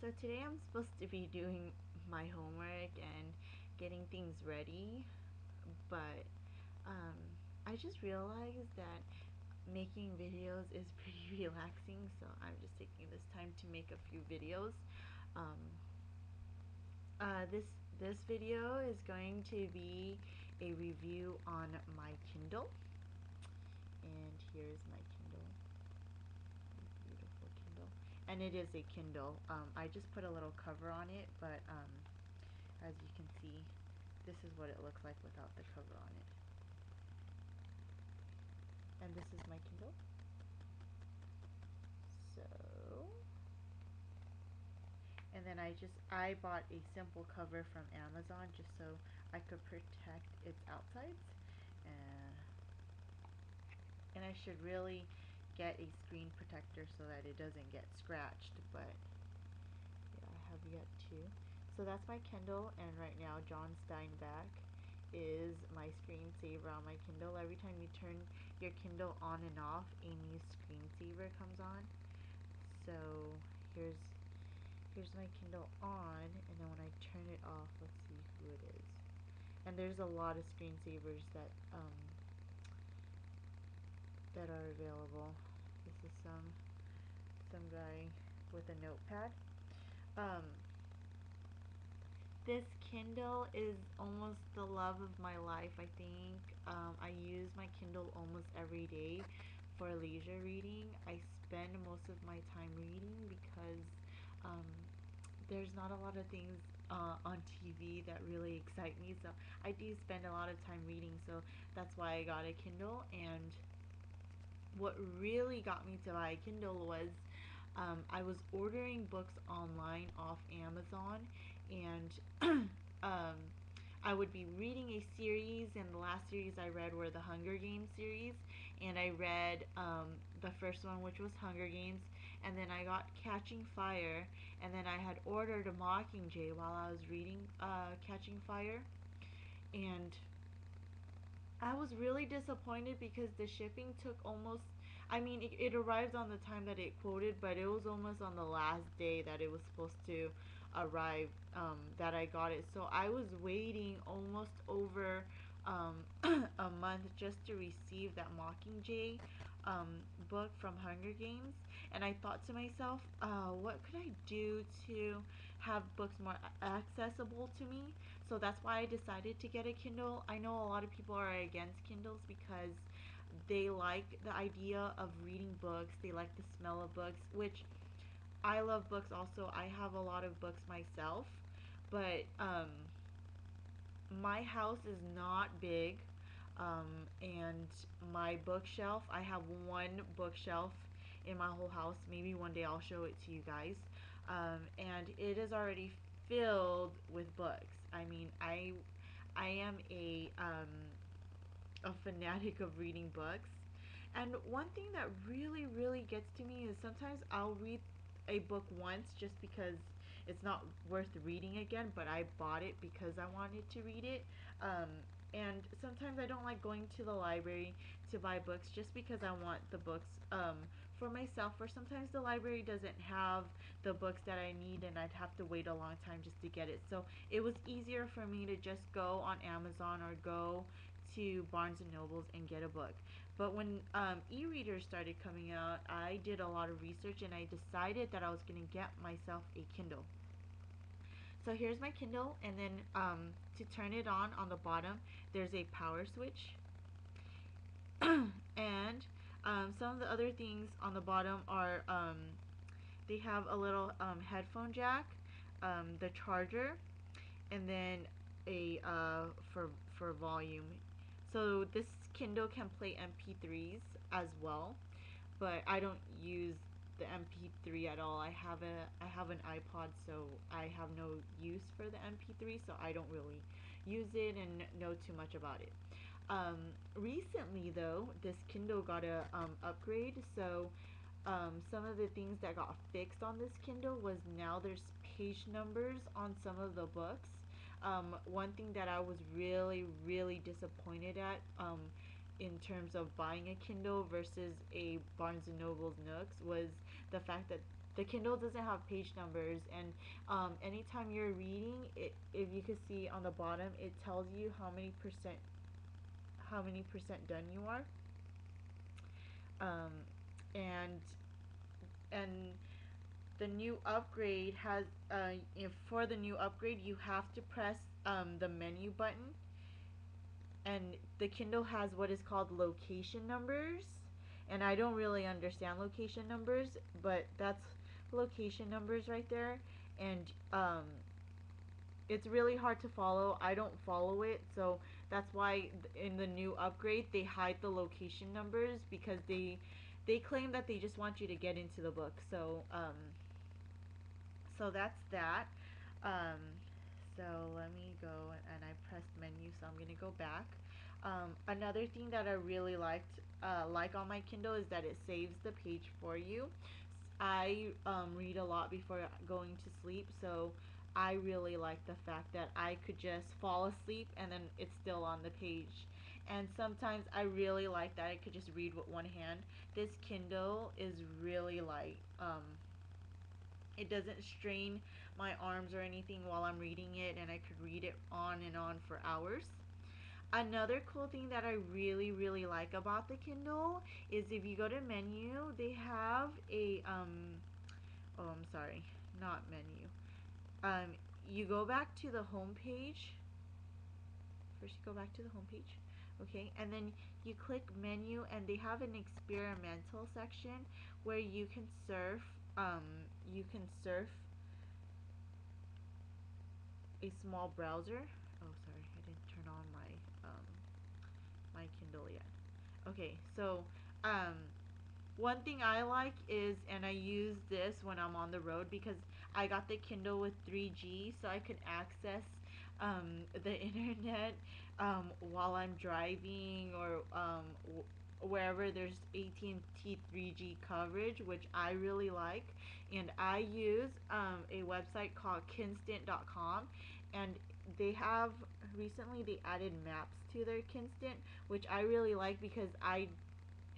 So today I'm supposed to be doing my homework and getting things ready, but um, I just realized that making videos is pretty relaxing, so I'm just taking this time to make a few videos. Um, this video is going to be a review on my Kindle, and here's my Kindle. Beautiful Kindle, and it is a Kindle. I just put a little cover on it, but as you can see, this is what it looks like without the cover on it. And this is my Kindle. So, and then I bought a simple cover from Amazon just so I could protect its outsides. And, and I should really get a screen protector so that it doesn't get scratched, but yeah, I have yet to. So that's my Kindle, and right now John Steinbeck is my screensaver on my Kindle. Every time you turn your Kindle on and off, a new screensaver comes on. So here's my Kindle on, and then when I turn it off, let's see who it is. And there's a lot of screensavers that are available. This is some guy with a notepad. Um, this Kindle is almost the love of my life, I think. I use my Kindle almost every day for leisure reading. I spend most of my time reading because um, there's not a lot of things on TV that really excite me. So I do spend a lot of time reading. So that's why I got a Kindle. And what really got me to buy a Kindle was I was ordering books online off Amazon, and I would be reading a series, and the last series I read were the Hunger Games series, and I read the first one, which was Hunger Games, and then I got Catching Fire, and then I had ordered a Mockingjay while I was reading Catching Fire, and I was really disappointed because the shipping took almost, I mean, it arrived on the time that it quoted, but it was almost on the last day that it was supposed to arrive, that I got it. So I was waiting almost over um, a month just to receive that Mockingjay um, book from Hunger Games. And I thought to myself, what could I do to have books more accessible to me? So that's why I decided to get a Kindle. I know a lot of people are against Kindles because they like the idea of reading books, they like the smell of books, which I love books also. I have a lot of books myself, but my house is not big, and my bookshelf, I have one bookshelf in my whole house. Maybe one day I'll show it to you guys. And it is already filled with books. I mean, I am a fanatic of reading books. And one thing that really gets to me is sometimes I'll read a book once just because it's not worth reading again, but I bought it because I wanted to read it. Um, and sometimes I don't like going to the library to buy books just because I want the books for myself, or sometimes the library doesn't have the books that I need and I'd have to wait a long time just to get it. So it was easier for me to just go on Amazon or go to Barnes and Nobles and get a book. But when e-readers started coming out, I did a lot of research and I decided that I was going to get myself a Kindle. So here's my Kindle, and then to turn it on the bottom, there's a power switch. And some of the other things on the bottom are they have a little headphone jack, the charger, and then a for volume. So this Kindle can play MP3s as well, but I don't use the MP3 at all. I have an iPod, so I have no use for the MP3, so I don't really use it and know too much about it. Recently though, this Kindle got a upgrade, so some of the things that got fixed on this Kindle was now there's page numbers on some of the books. One thing that I was really disappointed at in terms of buying a Kindle versus a Barnes and Noble's Nooks was the fact that the Kindle doesn't have page numbers, and anytime you're reading it, if you could see on the bottom, it tells you how many percent done you are. um, and and the new upgrade has if for the new upgrade you have to press the menu button, and the Kindle has what is called location numbers, and I don't really understand location numbers, but that's location numbers right there. And it's really hard to follow. I don't follow it, so that's why in the new upgrade they hide the location numbers, because they claim that they just want you to get into the book. So that's that. Um, so let me go, and I pressed menu, so I'm gonna go back. Another thing that I really like on my Kindle is that it saves the page for you. I read a lot before going to sleep, so I really like the fact that I could just fall asleep and then it's still on the page. And sometimes I really like that I could just read with one hand. This Kindle is really light. It doesn't strain my arms or anything while I'm reading it, and I could read it on and on for hours. Another cool thing that I really really like about the Kindle is if you go to menu, they have a oh, I'm sorry, not menu. You go back to the home page. First, you go back to the home page, okay, and then you click menu, and they have an experimental section where you can surf. You can surf a small browser. Oh, sorry, I didn't turn on my Kindle yet. Okay, so um, one thing I like is, and I use this when I'm on the road because I got the Kindle with 3G, so I can access the internet while I'm driving, or wherever there's AT&T 3G coverage, which I really like. And I use a website called Kinstant.com, and they have recently they added maps to their Kinstant, which I really like because I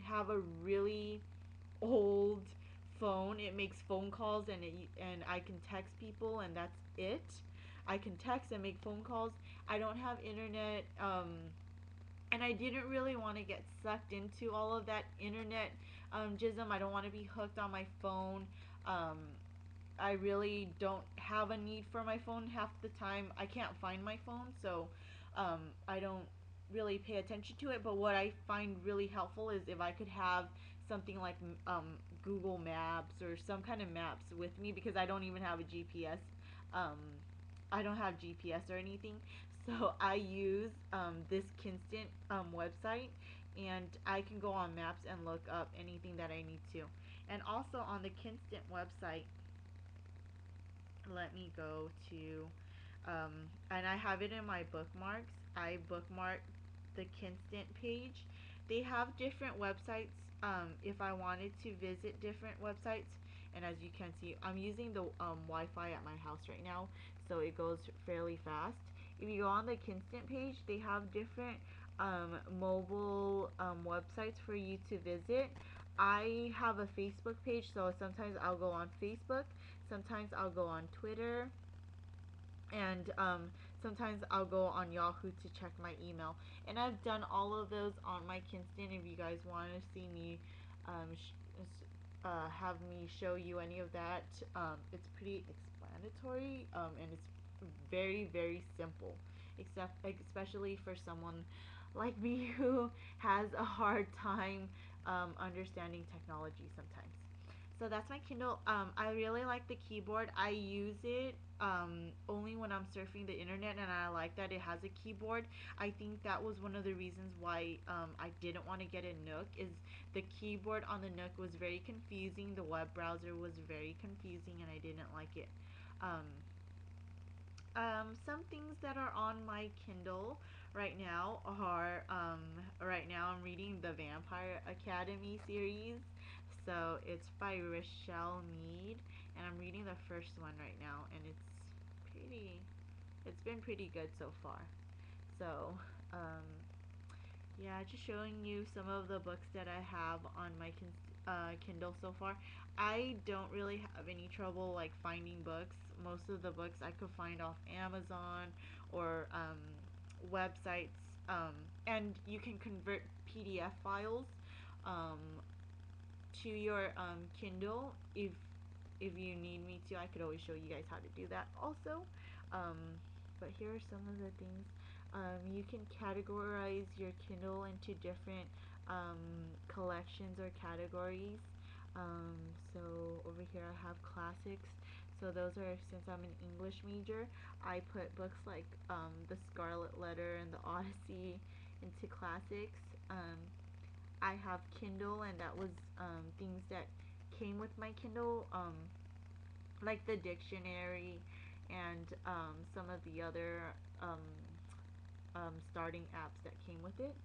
have a really old phone. It makes phone calls, and I can text people, and that's it. I can text and make phone calls. I don't have internet, and I didn't really want to get sucked into all of that internet jism. I don't want to be hooked on my phone. Um, I really don't have a need for my phone half the time. I can't find my phone, so I don't really pay attention to it. But what I find really helpful is if I could have something like Google Maps or some kind of maps with me, because I don't even have a GPS. Um, I don't have GPS or anything, so I use this Kinstant website, and I can go on maps and look up anything that I need to. And also on the Kinstant website, let me go to, and I have it in my bookmarks. I bookmark the Kinstant page. They have different websites if I wanted to visit different websites. And as you can see, I'm using the Wi-Fi at my house right now, so it goes fairly fast. If you go on the Kinstant page, they have different mobile websites for you to visit. I have a Facebook page, so sometimes I'll go on Facebook, sometimes I'll go on Twitter, and sometimes I'll go on Yahoo to check my email. And I've done all of those on my Kinstant. If you guys want to see me have me show you any of that, it's pretty explanatory, and it's very very simple, except especially for someone like me who has a hard time understanding technology sometimes. So that's my Kindle. I really like the keyboard. I use it only when I'm surfing the internet, and I like that it has a keyboard. I think that was one of the reasons why I didn't want to get a Nook, is the keyboard on the Nook was very confusing. The web browser was very confusing, and I didn't like it. Um, some things that are on my Kindle right now are right now I'm reading the Vampire Academy series. So it's by Rochelle Mead, and I'm reading the first one right now, and it's been pretty good so far. So yeah, just showing you some of the books that I have on my Kindle so far. I don't really have any trouble like finding books. Most of the books I could find off Amazon or websites, and you can convert PDF files um, to your Kindle if you need me to. I could always show you guys how to do that also. Um, but here are some of the things. You can categorize your Kindle into different collections or categories. So over here I have classics. So those are, since I'm an English major, I put books like The Scarlet Letter and The Odyssey into classics. I have Kindle, and that was things that came with my Kindle, like the dictionary and some of the other um, starting apps that came with it.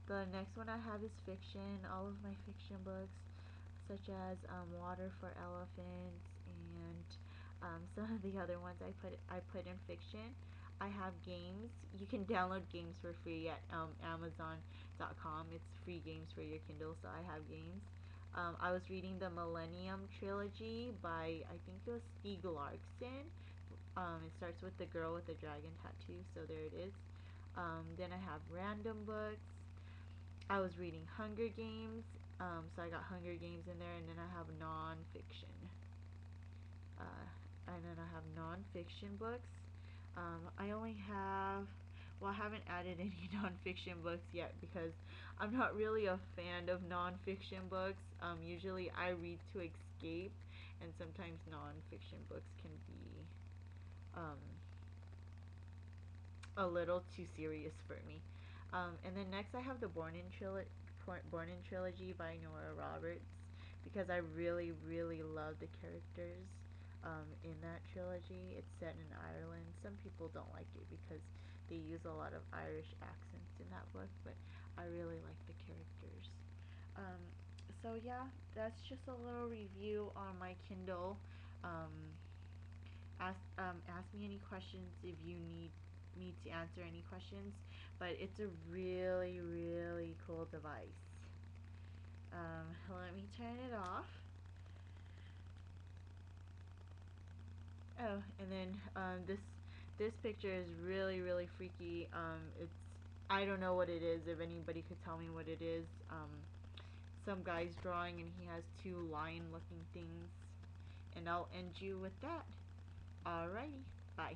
The next one I have is fiction. All of my fiction books, such as Water for Elephants and some of the other ones I put in fiction. I have games. You can download games for free at Amazon.com. It's free games for your Kindle, so I have games. I was reading the Millennium Trilogy by, I think it was Stieg Larsson. It starts with the girl with the dragon tattoo, so there it is. Then I have random books. I was reading Hunger Games, so I got Hunger Games in there, and then I have non-fiction. And then I have non-fiction books. I only have, well, I haven't added any non-fiction books yet because I'm not really a fan of non-fiction books. Usually I read to escape, and sometimes non-fiction books can be um, a little too serious for me. And then next I have the Born in Trilogy by Nora Roberts because I really, really love the characters in that trilogy. It's set in Ireland. Some people don't like it because they use a lot of Irish accents in that book, but I really like the characters. Um, so yeah, that's just a little review on my Kindle. Um, ask me any questions if you need me to answer any questions, but it's a really, really cool device. Let me turn it off. Oh, and then this picture is really, really freaky. It's, I don't know what it is. If anybody could tell me what it is. Some guy's drawing and he has two lion looking things. And I'll end you with that. Alrighty, bye.